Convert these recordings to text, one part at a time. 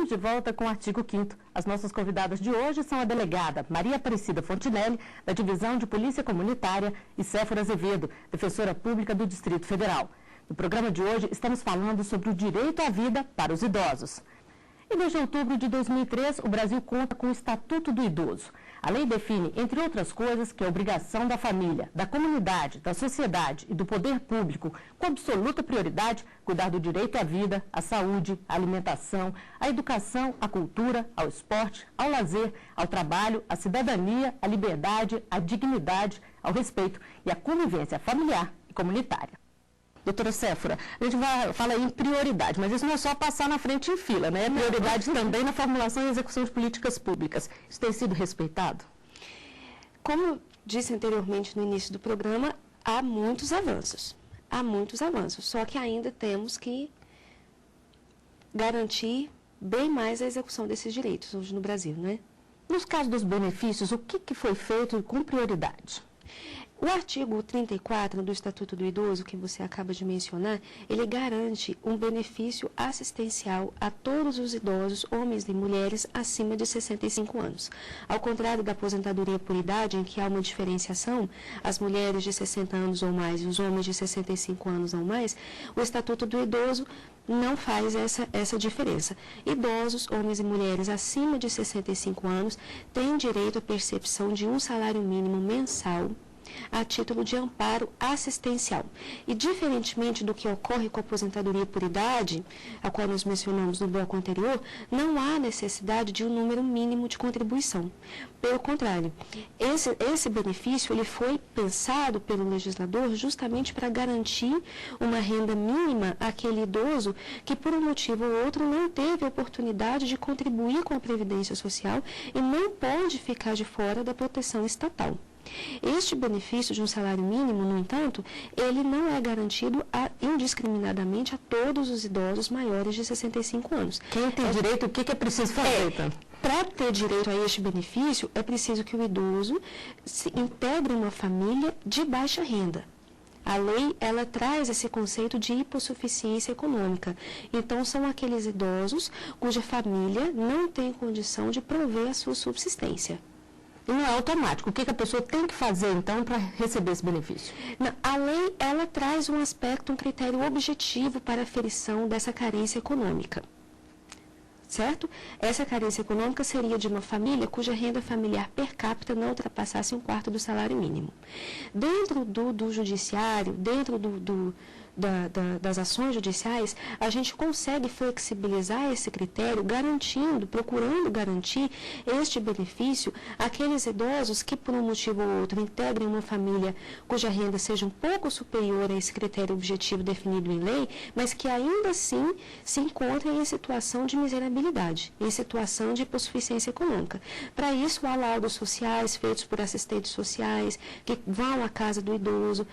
Estamos de volta com o artigo 5º. As nossas convidadas de hoje são a delegada Maria Aparecida Fontinelli, da Divisão de Polícia Comunitária, e Séfora Azevedo, defensora pública do Distrito Federal. No programa de hoje, estamos falando sobre o direito à vida para os idosos. E desde outubro de 2003, o Brasil conta com o Estatuto do Idoso. A lei define, entre outras coisas, que é obrigação da família, da comunidade, da sociedade e do poder público, com absoluta prioridade, cuidar do direito à vida, à saúde, à alimentação, à educação, à cultura, ao esporte, ao lazer, ao trabalho, à cidadania, à liberdade, à dignidade, ao respeito e à convivência familiar e comunitária. Doutora Séfora, a gente fala em prioridade, mas isso não é só passar na frente em fila, né? É prioridade também na formulação e execução de políticas públicas. Isso tem sido respeitado? Como disse anteriormente no início do programa, há muitos avanços. Há muitos avanços, só que ainda temos que garantir bem mais a execução desses direitos hoje no Brasil, né? Nos casos dos benefícios, o que foi feito com prioridade? O artigo 34 do Estatuto do Idoso, que você acaba de mencionar, ele garante um benefício assistencial a todos os idosos, homens e mulheres, acima de 65 anos. Ao contrário da aposentadoria por idade, em que há uma diferenciação, as mulheres de 60 anos ou mais e os homens de 65 anos ou mais, o Estatuto do Idoso não faz essa diferença. Idosos, homens e mulheres acima de 65 anos, têm direito à percepção de um salário mínimo mensal a título de amparo assistencial. E, diferentemente do que ocorre com a aposentadoria por idade, a qual nós mencionamos no bloco anterior, não há necessidade de um número mínimo de contribuição. Pelo contrário, esse benefício ele foi pensado pelo legislador justamente para garantir uma renda mínima àquele idoso que, por um motivo ou outro, não teve a oportunidade de contribuir com a Previdência Social e não pode ficar de fora da proteção estatal. Este benefício de um salário mínimo, no entanto, ele não é garantido indiscriminadamente a todos os idosos maiores de 65 anos. Quem tem direito, o que é preciso fazer? Para ter direito a este benefício, é preciso que o idoso se integre em uma família de baixa renda. A lei, ela traz esse conceito de hipossuficiência econômica. Então, são aqueles idosos cuja família não tem condição de prover a sua subsistência. E não é automático. O que a pessoa tem que fazer, então, para receber esse benefício? A lei, ela traz um aspecto, um critério objetivo para a aferição dessa carência econômica. Certo? Essa carência econômica seria de uma família cuja renda familiar per capita não ultrapassasse um quarto do salário mínimo. Dentro do judiciário, dentro das ações judiciais, a gente consegue flexibilizar esse critério, procurando garantir este benefício àqueles idosos que, por um motivo ou outro, integrem uma família cuja renda seja um pouco superior a esse critério objetivo definido em lei, mas que ainda assim se encontrem em situação de miserabilidade, em situação de hipossuficiência econômica. Para isso, há laudos sociais feitos por assistentes sociais que vão à casa do idoso,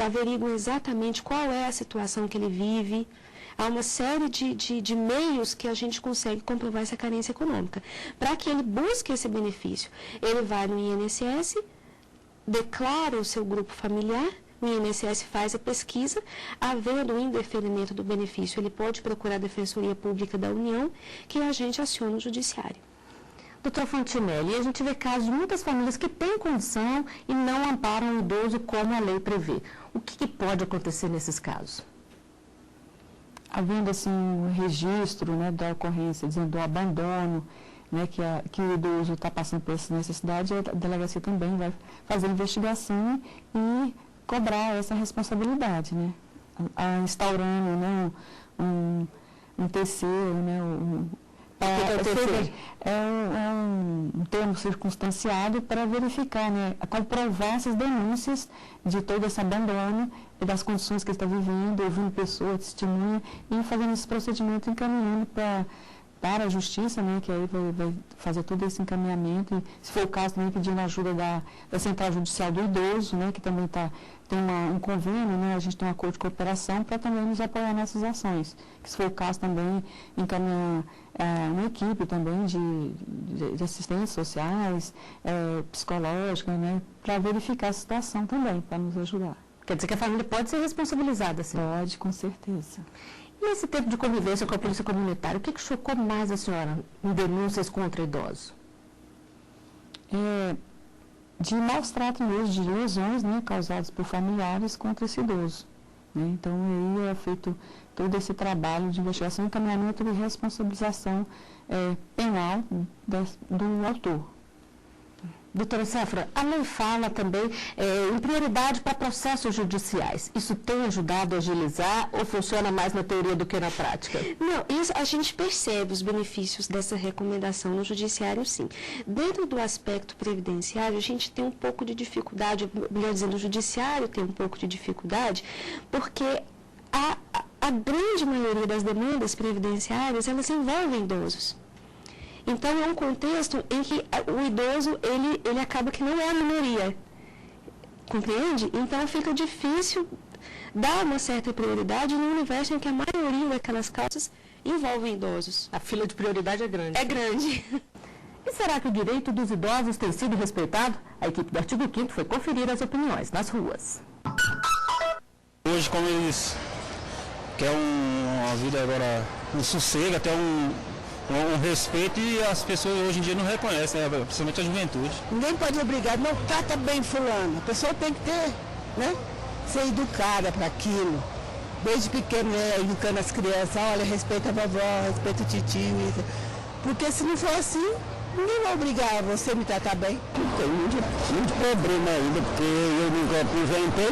averiguam exatamente qual é a situação que ele vive. Há uma série de meios que a gente consegue comprovar essa carência econômica. Para que ele busque esse benefício, ele vai no INSS, declara o seu grupo familiar, o INSS faz a pesquisa, havendo o indeferimento do benefício, ele pode procurar a Defensoria Pública da União, que a gente aciona o Judiciário. Doutora Fontinelli, a gente vê casos de muitas famílias que têm condição e não amparam o idoso como a lei prevê. O que pode acontecer nesses casos? Havendo assim um registro, né, da ocorrência, dizendo do abandono, né, que o idoso está passando por essa necessidade, a delegacia também vai fazer investigação e cobrar essa responsabilidade, né, instaurando, né, um terceiro, né, um termo circunstanciado para verificar, né, comprovar essas denúncias de todo esse abandono e das condições que ele está vivendo, ouvindo pessoas, testemunha, e fazendo esse procedimento encaminhando para a justiça, né, que aí vai fazer todo esse encaminhamento, e, se for o caso, também pedindo ajuda da Central Judicial do Idoso, né, que também tem um convênio, né, a gente tem um acordo de cooperação para também nos apoiar nessas ações. Que, se for o caso, também encaminhar uma equipe também de assistentes sociais, psicológica, né, para verificar a situação também, para nos ajudar. Quer dizer que a família pode ser responsabilizada, sim? Pode, com certeza. Nesse tempo de convivência com a polícia comunitária, o que chocou mais a senhora em denúncias contra idosos? De maus tratos mesmo, de lesões, né, causadas por familiares contra esse idoso. Né? Então, aí é feito todo esse trabalho de investigação, encaminhamento e responsabilização penal do autor. Doutora Séfora, a lei fala também em prioridade para processos judiciais. Isso tem ajudado a agilizar ou funciona mais na teoria do que na prática? Não, isso a gente percebe os benefícios dessa recomendação no judiciário, sim. Dentro do aspecto previdenciário, a gente tem um pouco de dificuldade, melhor dizendo, o judiciário tem um pouco de dificuldade, porque a grande maioria das demandas previdenciárias, elas envolvem idosos. Então, é um contexto em que o idoso, ele acaba que não é a minoria, compreende? Então, fica difícil dar uma certa prioridade no universo em que a maioria daquelas causas envolvem idosos. A fila de prioridade é grande. É grande. E será que o direito dos idosos tem sido respeitado? A equipe do Artigo 5º foi conferir as opiniões nas ruas. Hoje, como eles querem uma vida agora, um sossego, até um respeito, e as pessoas hoje em dia não reconhecem, né? Principalmente a juventude. Ninguém pode obrigar, não trata bem fulano. A pessoa tem que ter, né? Ser educada para aquilo. Desde pequeno, né? Educando as crianças, olha, respeita a vovó, respeita o titio. Porque se não for assim, ninguém vai obrigar você a me tratar bem. Tem muito problema ainda, porque eu nunca aposentei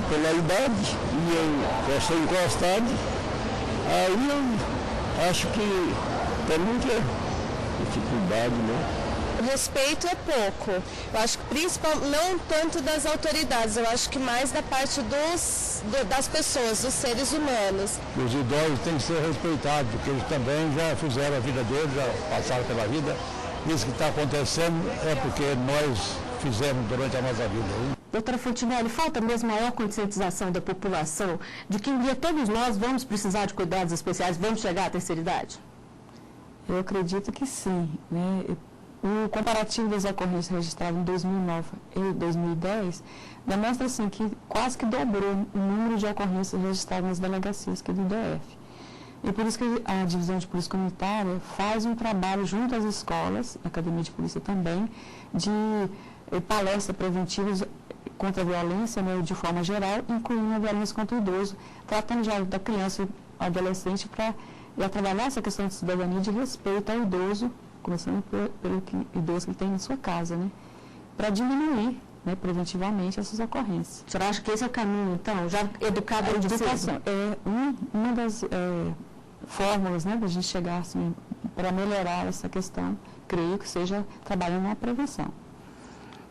pela idade e eu sou encostado. Aí eu acho que tem muita dificuldade, né? O respeito é pouco. Eu acho que principalmente, não tanto das autoridades, eu acho que mais da parte das pessoas, dos seres humanos. Os idosos têm que ser respeitados, porque eles também já fizeram a vida deles, já passaram pela vida. Isso que está acontecendo é porque nós fizemos durante a nossa vida. Hein? Doutora Fontinelli, falta mesmo maior conscientização da população de que um dia todos nós vamos precisar de cuidados especiais, vamos chegar à terceira idade? Eu acredito que sim. Né? O comparativo das ocorrências registradas em 2009 e 2010 demonstra assim, que quase que dobrou o número de ocorrências registradas nas delegacias aqui do DF. E por isso que a Divisão de Polícia Comunitária faz um trabalho junto às escolas, a Academia de Polícia também, de palestras preventivas contra a violência, né, de forma geral, incluindo a violência contra o idoso, tratando já da criança e adolescente para trabalhar essa questão de cidadania, de respeito ao idoso, começando pelo idoso que ele tem em sua casa, né? Para diminuir, né, preventivamente essas ocorrências. A senhora acha que esse é o caminho, então? Já educado a educação é uma das fórmulas, né, da gente chegar assim, para melhorar essa questão, creio que seja trabalhando na prevenção.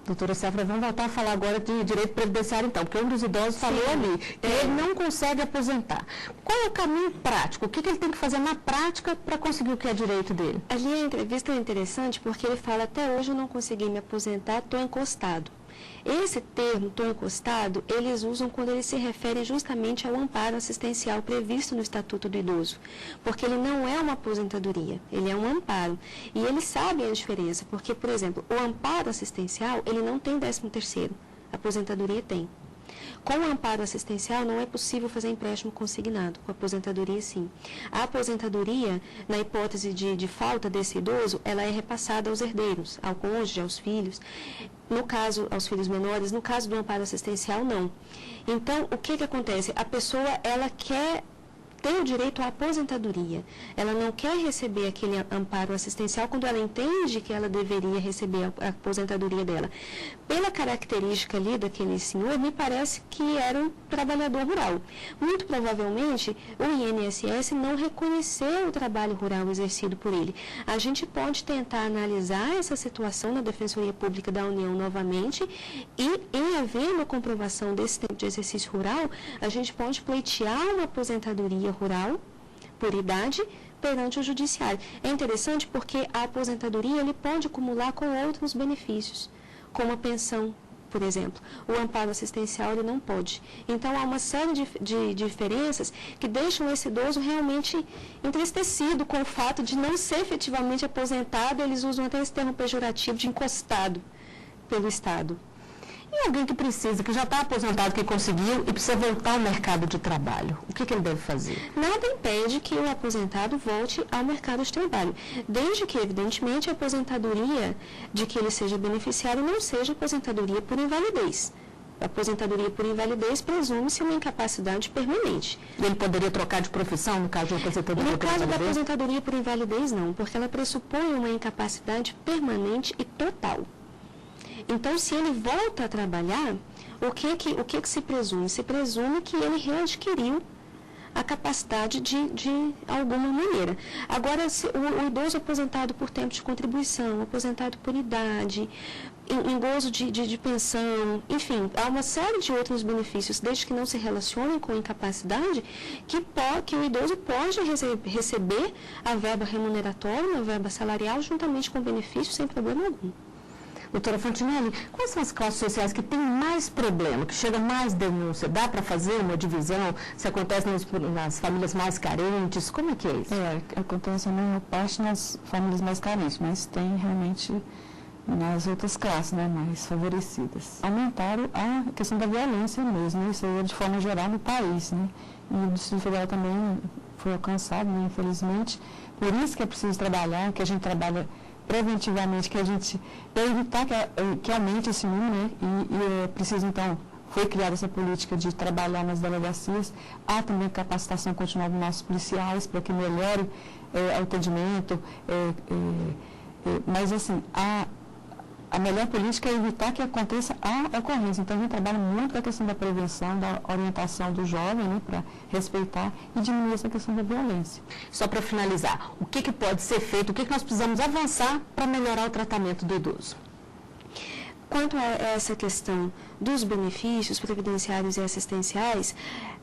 Doutora Séfora, vamos voltar a falar agora de direito previdenciário, então, porque um dos idosos falou ali que ele não consegue aposentar. Qual é o caminho prático? O que ele tem que fazer na prática para conseguir o que é direito dele? Ali a entrevista é interessante porque ele fala, até hoje eu não consegui me aposentar, estou encostado. Esse termo, estou encostado, eles usam quando eles se referem justamente ao amparo assistencial previsto no Estatuto do Idoso, porque ele não é uma aposentadoria, ele é um amparo. E eles sabem a diferença, porque, por exemplo, o amparo assistencial, ele não tem 13º, a aposentadoria tem. Com o amparo assistencial não é possível fazer empréstimo consignado, com a aposentadoria sim. A aposentadoria, na hipótese de falta desse idoso, ela é repassada aos herdeiros, ao cônjuge, aos filhos. No caso, aos filhos menores, no caso do amparo assistencial, não. Então, o que acontece? A pessoa, ela quer ter o direito à aposentadoria. Ela não quer receber aquele amparo assistencial quando ela entende que ela deveria receber a aposentadoria dela. Pela característica ali daquele senhor, me parece que era um trabalhador rural. Muito provavelmente, o INSS não reconheceu o trabalho rural exercido por ele. A gente pode tentar analisar essa situação na Defensoria Pública da União novamente e, em havendo a comprovação desse tempo de exercício rural, a gente pode pleitear uma aposentadoria rural, por idade, perante o judiciário. É interessante porque a aposentadoria ele pode acumular com outros benefícios, como a pensão, por exemplo. O amparo assistencial ele não pode. Então, há uma série de diferenças que deixam esse idoso realmente entristecido com o fato de não ser efetivamente aposentado. Eles usam até esse termo pejorativo de encostado pelo Estado. E alguém que precisa, que já está aposentado, que conseguiu e precisa voltar ao mercado de trabalho, o que ele deve fazer? Nada impede que o aposentado volte ao mercado de trabalho, desde que, evidentemente, a aposentadoria de que ele seja beneficiário não seja aposentadoria por invalidez. A aposentadoria por invalidez presume-se uma incapacidade permanente. E ele poderia trocar de profissão no caso de aposentadoria por invalidez? No caso da aposentadoria por invalidez, não, porque ela pressupõe uma incapacidade permanente e total. Então, se ele volta a trabalhar, o que se presume? Se presume que ele readquiriu a capacidade de alguma maneira. Agora, o idoso aposentado por tempo de contribuição, aposentado por idade, em gozo de pensão, enfim, há uma série de outros benefícios, desde que não se relacionem com incapacidade, que o idoso pode receber a verba remuneratória, uma verba salarial, juntamente com benefícios, sem problema algum. Doutora Fontinelli, quais são as classes sociais que têm mais problema, que chega mais denúncia? Dá para fazer uma divisão? Se acontece nas famílias mais carentes? Como é que é isso? Acontece a maior parte nas famílias mais carentes, mas tem realmente nas outras classes, né, mais favorecidas. Aumentaram a questão da violência mesmo, isso aí é de forma geral no país, né? E o Distrito Federal também foi alcançado, né, infelizmente. Por isso que é preciso trabalhar, que a gente trabalha preventivamente, que a gente para evitar que aumente esse número, né? E é preciso, então, foi criada essa política de trabalhar nas delegacias. Há também capacitação continuada dos nossos policiais para que melhore o atendimento, mas assim, a melhor política é evitar que aconteça a ocorrência. Então, a gente trabalha muito com a questão da prevenção, da orientação do jovem, né, para respeitar e diminuir essa questão da violência. Só para finalizar, o que pode ser feito, o que nós precisamos avançar para melhorar o tratamento do idoso? Quanto a essa questão dos benefícios previdenciários e assistenciais,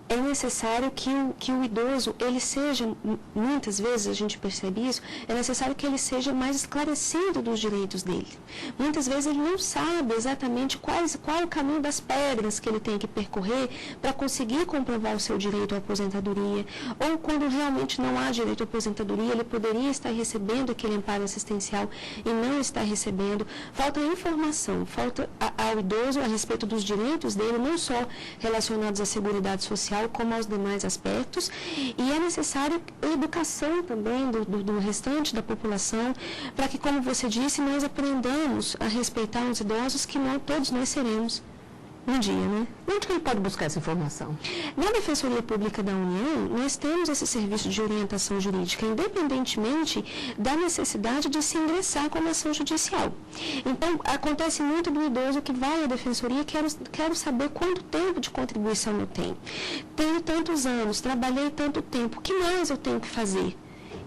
é necessário que o idoso, ele seja, muitas vezes a gente percebe isso, é necessário que ele seja mais esclarecido dos direitos dele. Muitas vezes ele não sabe exatamente qual é o caminho das pedras que ele tem que percorrer para conseguir comprovar o seu direito à aposentadoria, ou quando realmente não há direito à aposentadoria, ele poderia estar recebendo aquele amparo assistencial e não está recebendo. Falta informação, falta ao idoso a respeito dos direitos dele, não só relacionados à Seguridade Social, como aos demais aspectos, e é necessário educação também do restante da população, para que, como você disse, nós aprendamos a respeitar os idosos, que todos nós seremos um dia, né? Onde que ele pode buscar essa informação? Na Defensoria Pública da União, nós temos esse serviço de orientação jurídica, independentemente da necessidade de se ingressar com a ação judicial. Então, acontece muito do idoso que vai à Defensoria, quero saber quanto tempo de contribuição eu tenho. Tenho tantos anos, trabalhei tanto tempo, o que mais eu tenho que fazer?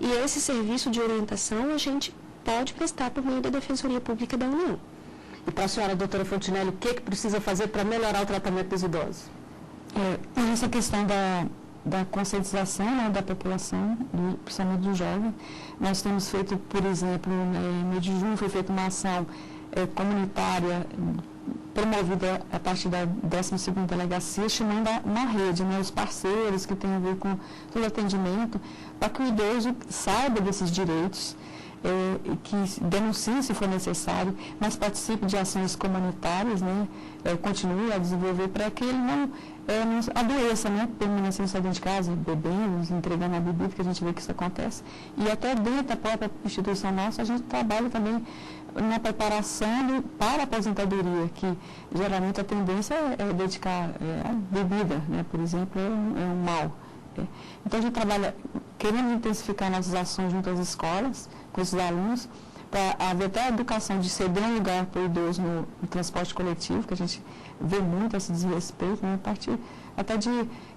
E esse serviço de orientação a gente pode prestar por meio da Defensoria Pública da União. E para a senhora, doutora Fontinelli, o que precisa fazer para melhorar o tratamento dos idosos? Essa questão da conscientização, né, da população, principalmente do jovem. Nós temos feito, por exemplo, no mês de junho foi feita uma ação comunitária promovida a partir da 12ª Delegacia, chamando uma rede, né, os parceiros que têm a ver com todo o atendimento, para que o idoso saiba desses direitos, que denuncie se for necessário, mas participe de ações comunitárias, né, continue a desenvolver para que ele não adoeça, né, permanecendo só dentro de casa, bebendo, entregando a bebida, que a gente vê que isso acontece. E até dentro da própria instituição nossa, a gente trabalha também na preparação para a aposentadoria, que geralmente a tendência é dedicar a bebida, né, por exemplo, é um mal. Então a gente trabalha, querendo intensificar nossas ações junto às escolas, com esses alunos, para haver até a educação de ceder um lugar para o idoso no transporte coletivo, que a gente vê muito esse desrespeito, né, a partir até de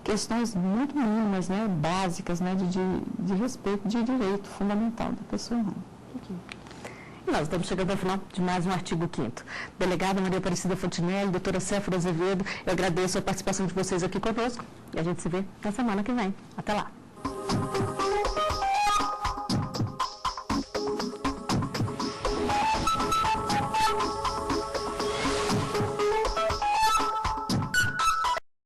questões muito mínimas, né, básicas, né, de respeito de direito fundamental da pessoa humana. E nós estamos chegando ao final de mais um artigo 5º. Delegada Maria Aparecida Fontinelli, doutora Séfora Azevedo, eu agradeço a participação de vocês aqui conosco e a gente se vê na semana que vem. Até lá!